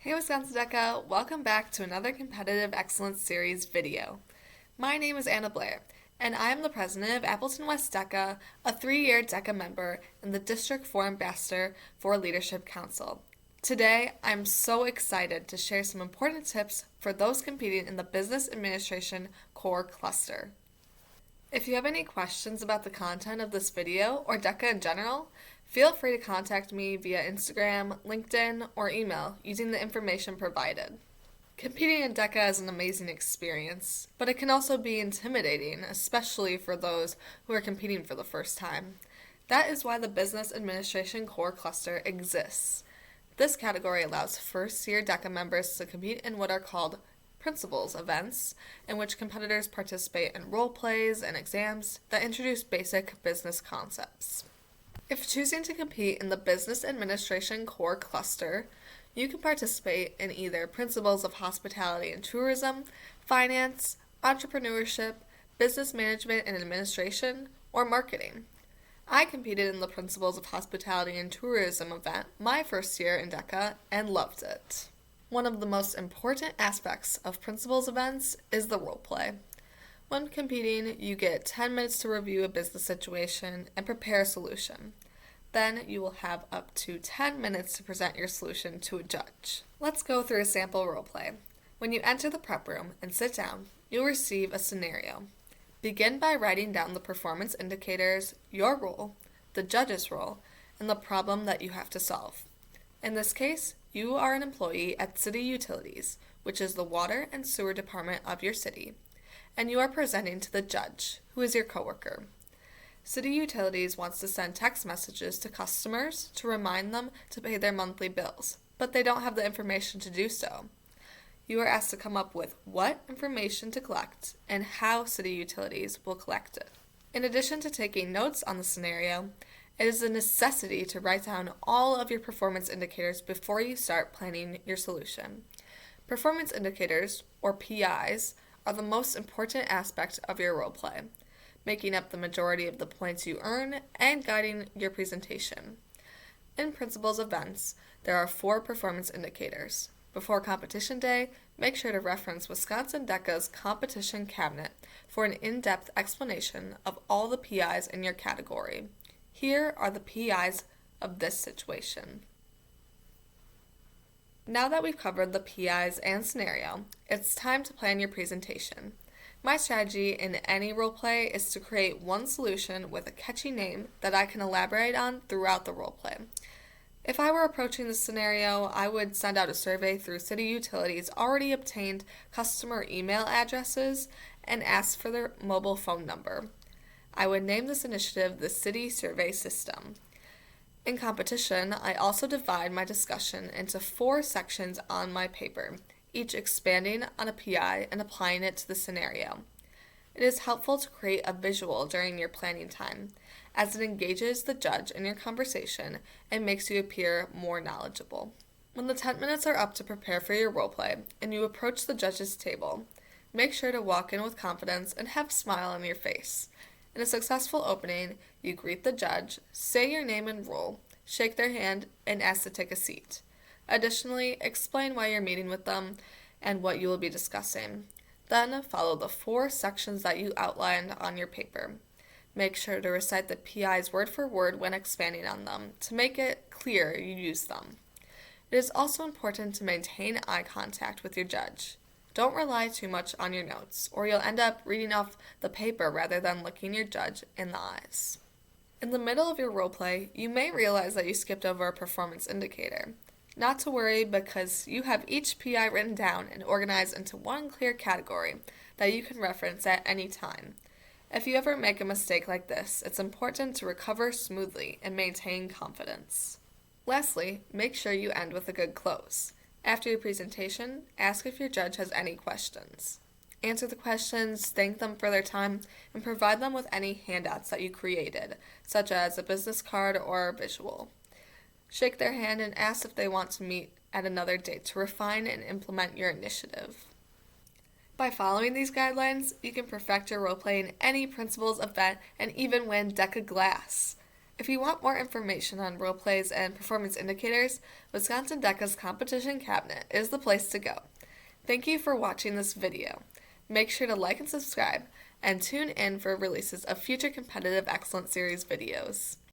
Hey Wisconsin DECA, welcome back to another Competitive Excellence Series video. My name is Blair, and I am the president of Appleton West DECA, a 3-year DECA member and the District 4 Ambassador for Leadership Council. Today, I'm so excited to share some important tips for those competing in the Business Administration Core Cluster. If you have any questions about the content of this video or DECA in general, feel free to contact me via Instagram, LinkedIn, or email using the information provided. Competing in DECA is an amazing experience, but it can also be intimidating, especially for those who are competing for the first time. That is why the Business Administration Core Cluster exists. This category allows first-year DECA members to compete in what are called principles events, in which competitors participate in role plays and exams that introduce basic business concepts. If choosing to compete in the Business Administration Core Cluster, you can participate in either Principles of Hospitality and Tourism, Finance, Entrepreneurship, Business Management and Administration, or Marketing. I competed in the Principles of Hospitality and Tourism event my first year in DECA and loved it. One of the most important aspects of principles events is the role play. When competing, you get 10 minutes to review a business situation and prepare a solution. Then you will have up to 10 minutes to present your solution to a judge. Let's go through a sample role play. When you enter the prep room and sit down, you'll receive a scenario. Begin by writing down the performance indicators, your role, the judge's role, and the problem that you have to solve. In this case, you are an employee at City Utilities, which is the water and sewer department of your city, and you are presenting to the judge, who is your coworker. City Utilities wants to send text messages to customers to remind them to pay their monthly bills, but they don't have the information to do so. You are asked to come up with what information to collect and how City Utilities will collect it. In addition to taking notes on the scenario, it is a necessity to write down all of your performance indicators before you start planning your solution. Performance indicators, or PIs, are the most important aspect of your role play, making up the majority of the points you earn and guiding your presentation. In principles events, there are 4 performance indicators. Before competition day, make sure to reference Wisconsin DECA's competition cabinet for an in-depth explanation of all the PIs in your category. Here are the PIs of this situation. Now that we've covered the PIs and scenario, it's time to plan your presentation. My strategy in any role play is to create one solution with a catchy name that I can elaborate on throughout the role play. If I were approaching this scenario, I would send out a survey through City Utilities' already obtained customer email addresses and ask for their mobile phone number. I would name this initiative the City Survey System. In competition, I also divide my discussion into 4 sections on my paper, each expanding on a PI and applying it to the scenario. It is helpful to create a visual during your planning time, as it engages the judge in your conversation and makes you appear more knowledgeable. When the 10 minutes are up to prepare for your role play and you approach the judge's table, make sure to walk in with confidence and have a smile on your face. In a successful opening, you greet the judge, say your name and role, shake their hand, and ask to take a seat. Additionally, explain why you're meeting with them and what you will be discussing. Then follow the 4 sections that you outlined on your paper. Make sure to recite the PIs word for word when expanding on them to make it clear you use them. It is also important to maintain eye contact with your judge. Don't rely too much on your notes, or you'll end up reading off the paper rather than looking your judge in the eyes. In the middle of your role play, you may realize that you skipped over a performance indicator. Not to worry, because you have each PI written down and organized into one clear category that you can reference at any time. If you ever make a mistake like this, it's important to recover smoothly and maintain confidence. Lastly, make sure you end with a good close. After your presentation, ask if your judge has any questions. Answer the questions, thank them for their time, and provide them with any handouts that you created, such as a business card or a visual. Shake their hand and ask if they want to meet at another date to refine and implement your initiative. By following these guidelines, you can perfect your role play in any principles event and even win DECA glass. If you want more information on role plays and performance indicators, Wisconsin DECA's competition cabinet is the place to go. Thank you for watching this video. Make sure to like and subscribe, and tune in for releases of future Competitive Excellence Series videos.